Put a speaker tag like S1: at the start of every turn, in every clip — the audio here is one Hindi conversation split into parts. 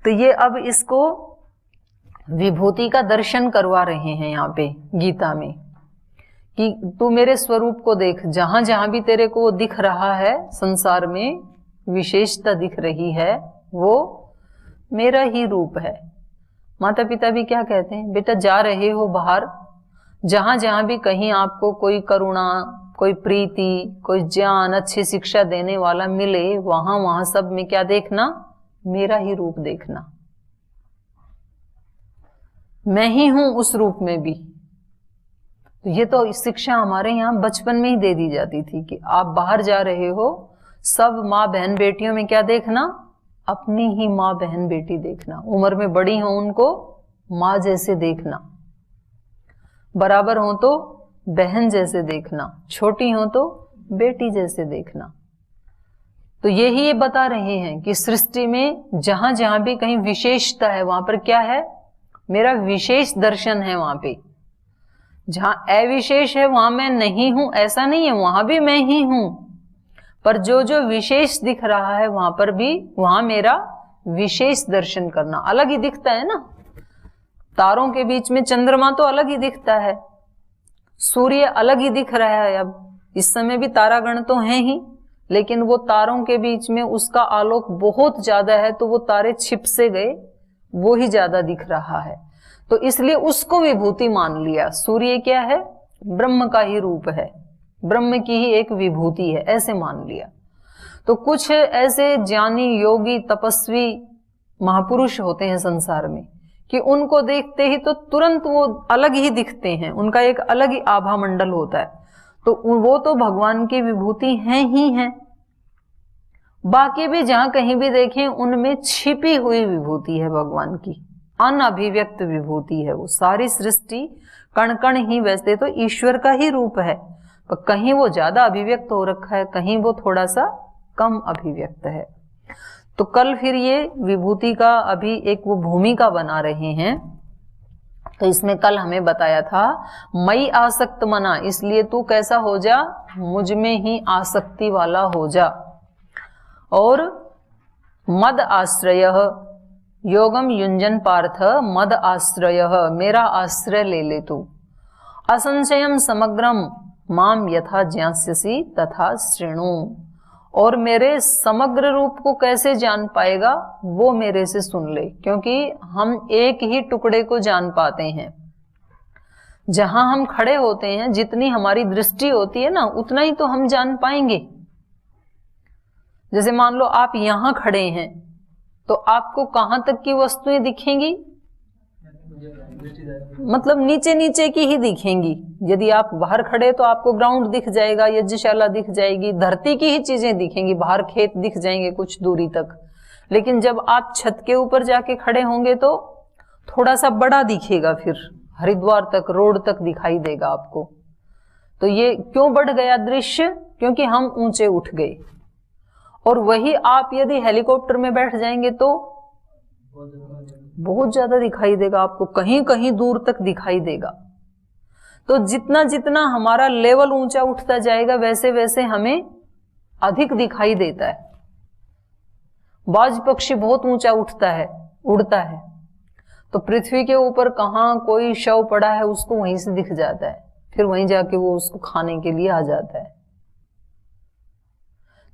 S1: तो ये अब इसको विभूति का दर्शन करवा रहे हैं यहाँ पे गीता में कि तू मेरे स्वरूप को देख, जहां जहां भी तेरे को दिख रहा है संसार में विशेषता दिख रही है वो मेरा ही रूप है। माता पिता भी क्या कहते हैं, बेटा जा रहे हो बाहर, जहां जहां भी कहीं आपको कोई करुणा, कोई प्रीति, कोई ज्ञान, अच्छी शिक्षा देने वाला मिले, वहां वहां सब में क्या देखना, मेरा ही रूप देखना, मैं ही हूं उस रूप में भी। तो ये तो शिक्षा हमारे यहाँ बचपन में ही दे दी जाती थी कि आप बाहर जा रहे हो, सब माँ बहन बेटियों में क्या देखना, अपनी ही माँ बहन बेटी देखना, उम्र में बड़ी हो उनको माँ जैसे देखना, बराबर हो तो बहन जैसे देखना, छोटी हो तो बेटी जैसे देखना। तो यही ये बता रहे हैं कि सृष्टि में जहां जहां भी कहीं विशेषता है वहां पर क्या है, मेरा विशेष दर्शन है। वहां पे जहां अविशेष है वहां मैं नहीं हूं, ऐसा नहीं है, वहां भी मैं ही हूं, पर जो जो विशेष दिख रहा है वहां पर भी, वहां मेरा विशेष दर्शन करना। अलग ही दिखता है ना, तारों के बीच में चंद्रमा तो अलग ही दिखता है, सूर्य अलग ही दिख रहा है। अब इस समय भी तारागण तो हैं ही, लेकिन वो तारों के बीच में उसका आलोक बहुत ज्यादा है, तो वो तारे छिप से गए, वो ही ज्यादा दिख रहा है, तो इसलिए उसको विभूति मान लिया। सूर्य क्या है, ब्रह्म का ही रूप है, ब्रह्म की ही एक विभूति है, ऐसे मान लिया। तो कुछ ऐसे ज्ञानी, योगी, तपस्वी महापुरुष होते हैं संसार में कि उनको देखते ही तो तुरंत वो अलग ही दिखते हैं, उनका एक अलग ही आभा मंडल होता है, तो वो तो भगवान की विभूति हैं ही हैं। बाकी भी जहां कहीं भी देखें उनमें छिपी हुई विभूति है भगवान की, अनअभिव्यक्त विभूति है वो। सारी सृष्टि कण कण ही वैसे तो ईश्वर का ही रूप है, पर कहीं वो ज्यादा अभिव्यक्त हो रखा है, कहीं वो थोड़ा सा कम अभिव्यक्त है। तो कल फिर ये विभूति का अभी एक वो भूमिका बना रहे हैं। तो इसमें कल हमें बताया था मई आसक्त मना, इसलिए तू कैसा हो जा, मुझ में ही आसक्ति वाला हो जा। और मद आश्रय योगम युंजन पार्थ मद आश्रय, मेरा आश्रय ले ले तू। असंशयम समग्रम माम यथा ज्ञास्यसि तथा श्रृणु, और मेरे समग्र रूप को कैसे जान पाएगा, वो मेरे से सुन ले, क्योंकि हम एक ही टुकड़े को जान पाते हैं। जहां हम खड़े होते हैं, जितनी हमारी दृष्टि होती है ना, उतना ही तो हम जान पाएंगे। जैसे मान लो आप यहां खड़े हैं, तो आपको कहां तक की वस्तुएं दिखेंगी, मतलब नीचे नीचे की ही दिखेंगी। यदि आप बाहर खड़े तो आपको ग्राउंड दिख जाएगा, यज्ञशाला दिख जाएगी, धरती की ही चीजें दिखेंगी, बाहर खेत दिख जाएंगे कुछ दूरी तक। लेकिन जब आप छत के ऊपर जाके खड़े होंगे तो थोड़ा सा बड़ा दिखेगा, फिर हरिद्वार तक, रोड तक दिखाई देगा आपको। तो ये क्यों बढ़ गया दृश्य, क्योंकि हम ऊंचे उठ गए। और वही आप यदि हेलीकॉप्टर में बैठ जाएंगे तो बहुत ज्यादा दिखाई देगा आपको, कहीं कहीं दूर तक दिखाई देगा। तो जितना जितना हमारा लेवल ऊंचा उठता जाएगा, वैसे वैसे हमें अधिक दिखाई देता है। बाज पक्षी बहुत ऊंचा उठता है, उड़ता है, तो पृथ्वी के ऊपर कहाँ कोई शव पड़ा है उसको वहीं से दिख जाता है, फिर वहीं जाके वो उसको खाने के लिए आ जाता है।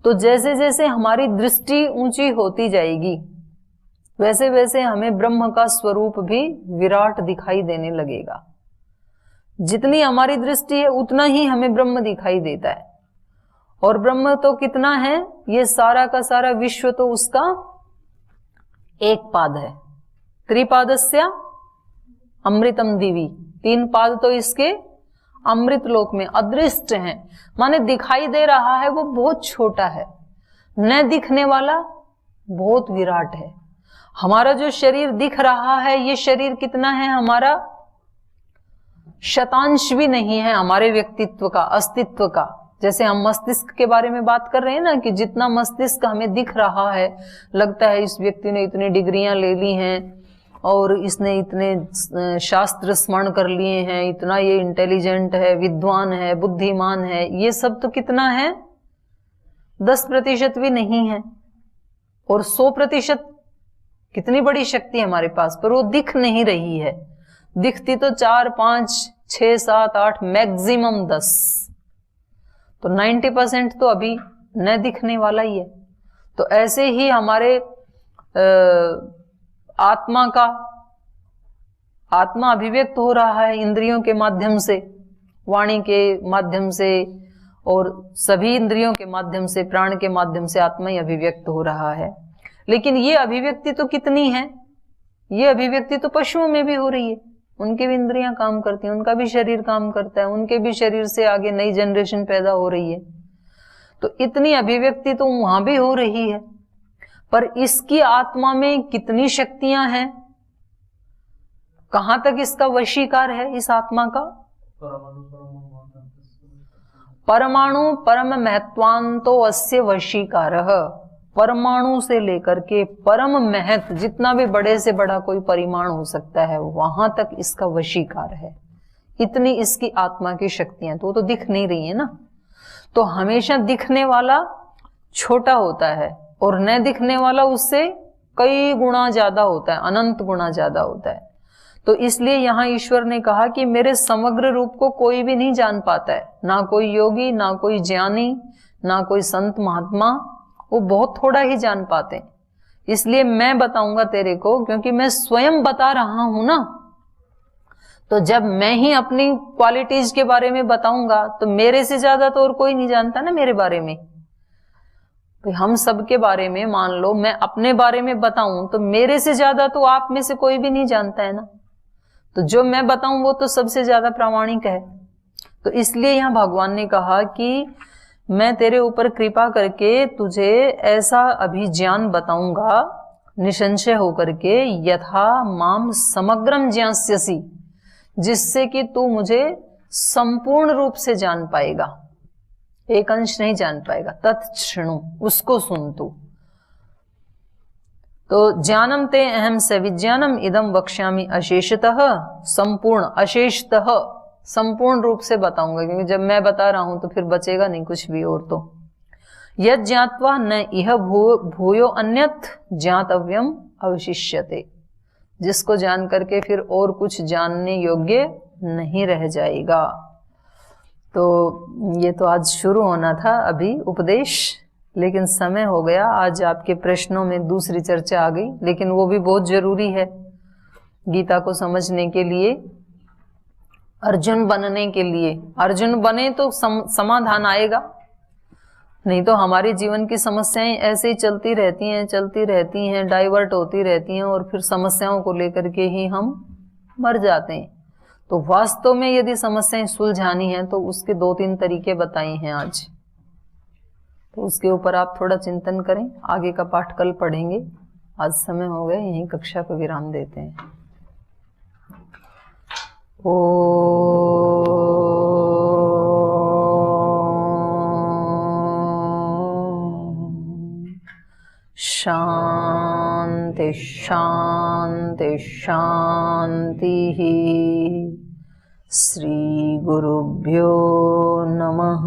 S1: तो जैसे जैसे हमारी दृष्टि ऊंची होती जाएगी, वैसे वैसे हमें ब्रह्म का स्वरूप भी विराट दिखाई देने लगेगा। जितनी हमारी दृष्टि है उतना ही हमें ब्रह्म दिखाई देता है। और ब्रह्म तो कितना है, ये सारा का सारा विश्व तो उसका एक पाद है। त्रिपादस्य अमृतम दिवी, 3 पाद तो इसके अमृत लोक में अदृष्ट हैं, माने दिखाई दे रहा है वो बहुत छोटा है, न दिखने वाला बहुत विराट है। हमारा जो शरीर दिख रहा है, ये शरीर कितना है, हमारा शतांश भी नहीं है हमारे व्यक्तित्व का, अस्तित्व का। जैसे हम मस्तिष्क के बारे में बात कर रहे हैं ना, कि जितना मस्तिष्क हमें दिख रहा है, लगता है इस व्यक्ति ने इतनी डिग्रियां ले ली हैं और इसने इतने शास्त्र स्मरण कर लिए हैं, इतना ये इंटेलिजेंट है, विद्वान है, बुद्धिमान है, ये सब तो कितना है, 10% भी नहीं है। और 100% कितनी बड़ी शक्ति है हमारे पास, पर वो दिख नहीं रही है। दिखती तो 4, 5, 6, 7, 8 मैक्सिमम 10, तो 90% तो अभी न दिखने वाला ही है। तो ऐसे ही हमारे आत्मा अभिव्यक्त हो रहा है इंद्रियों के माध्यम से, वाणी के माध्यम से, और सभी इंद्रियों के माध्यम से, प्राण के माध्यम से आत्मा ही अभिव्यक्त हो रहा है। लेकिन ये अभिव्यक्ति तो कितनी है, ये अभिव्यक्ति तो पशुओं में भी हो रही है, उनके भी इंद्रियां काम करती हैं, उनका भी शरीर काम करता है, उनके भी शरीर से आगे नई जनरेशन पैदा हो रही है। तो इतनी अभिव्यक्ति तो वहां भी हो रही है, पर इसकी आत्मा में कितनी शक्तियां हैं, कहां तक इसका वशीकार है इस आत्मा का? परमाणु परम महत्वांतो अस्य वशीकारः। परमाणु से लेकर के परम महत, जितना भी बड़े से बड़ा कोई परिमाण हो सकता है, वहां तक इसका वशीकार है। इतनी इसकी आत्मा की शक्तियां, तो वो तो दिख नहीं रही है ना। तो हमेशा दिखने वाला छोटा होता है और न दिखने वाला उससे कई गुना ज्यादा होता है, अनंत गुना ज्यादा होता है। तो इसलिए यहां ईश्वर ने कहा कि मेरे समग्र रूप को कोई भी नहीं जान पाता है, ना कोई योगी, ना कोई ज्ञानी, ना कोई संत महात्मा, वो बहुत थोड़ा ही जान पाते हैं। इसलिए मैं बताऊंगा तेरे को, क्योंकि मैं स्वयं बता रहा हूं ना। तो जब मैं ही अपनी क्वालिटीज के बारे में बताऊंगा तो मेरे से ज्यादा तो और कोई नहीं जानता ना मेरे बारे में। तो हम सबके बारे में, मान लो मैं अपने बारे में बताऊं तो मेरे से ज्यादा तो आप में से कोई भी नहीं जानता है ना। तो जो मैं बताऊं वो तो सबसे ज्यादा प्रामाणिक है। तो इसलिए यहां भगवान ने कहा कि मैं तेरे ऊपर कृपा करके तुझे ऐसा अभिज्ञान बताऊंगा निसंशय होकर के, यथा माम समग्रम ज्ञास्यसि, जिससे कि तू मुझे संपूर्ण रूप से जान पाएगा, एक अंश नहीं जान पाएगा। तत्शृणु, उसको सुन तू। तो ज्ञानम ते अहम सविज्ञानम इदम वक्ष्यामि अशेषतः, संपूर्ण, अशेषतः संपूर्ण रूप से बताऊंगा, क्योंकि जब मैं बता रहा हूं तो फिर बचेगा नहीं कुछ भी और। तो यद ज्ञात्वा न इह भूयो अन्यत् ज्ञातव्यम अवशिष्यते, जिसको जान करके फिर और कुछ जानने योग्य नहीं रह जाएगा। तो ये तो आज शुरू होना था अभी उपदेश, लेकिन समय हो गया। आज आपके प्रश्नों में दूसरी चर्चा आ गई, लेकिन वो भी बहुत जरूरी है गीता को समझने के लिए, अर्जुन बनने के लिए। अर्जुन बने तो समाधान आएगा, नहीं तो हमारी जीवन की समस्याएं ऐसे ही चलती रहती हैं, डाइवर्ट होती रहती हैं, और फिर समस्याओं को लेकर के ही हम मर जाते हैं। तो वास्तव में यदि समस्याएं सुलझानी है तो उसके 2-3 तरीके बताए हैं आज, तो उसके ऊपर आप थोड़ा चिंतन करें। आगे का पाठ कल पढ़ेंगे। आज समय हो गया, यहीं कक्षा को विराम देते हैं। शांति शांति शांति। श्री गुरुभ्यो नमः।